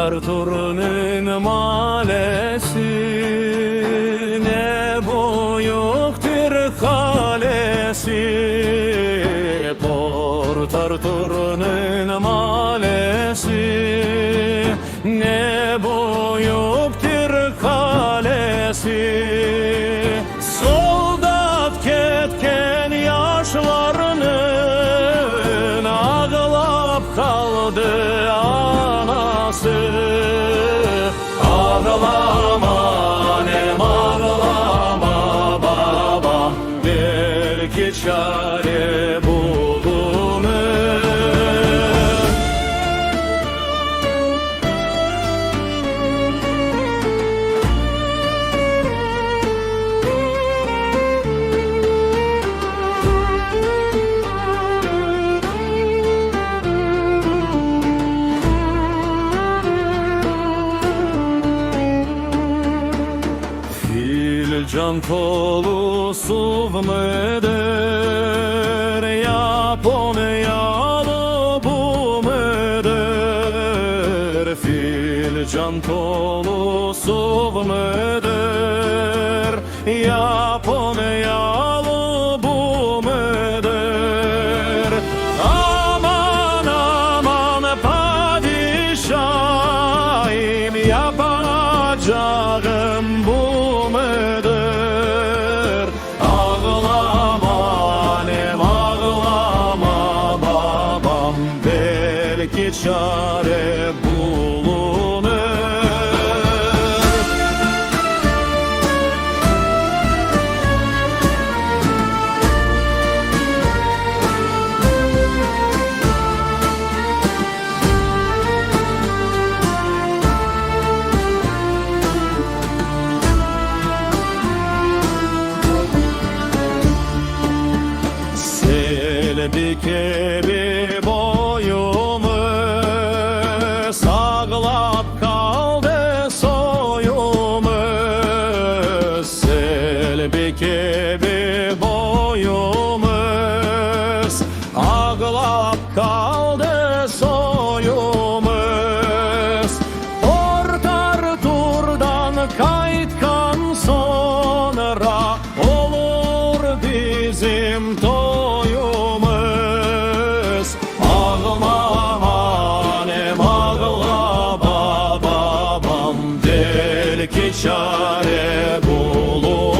Artur'un malesi, ne büyüktür kalesi. Port Artur'un malesi, ne büyüktür kalesi. Soldat ketken yaşlarının ağlap kaldı anası. Ağlama annem, ağlama babam, belki çare bulunur. Can kolu suvmedir, Yaponyalı bu medir. Filcan kolu suvmedir, Yaponyalı bu medir. Aman aman padişahım, yapacağım bu medir. Belki çare bulunur. Selbike bir boyumu sağlap kaldı soyumuz. Selbike bir boyumuz ağlap kaldı soyumuz. Port Artur'dan kaytkan sonra olur bizim toyumuz. Ağlama annem, ağlama babam, belki çare bulur.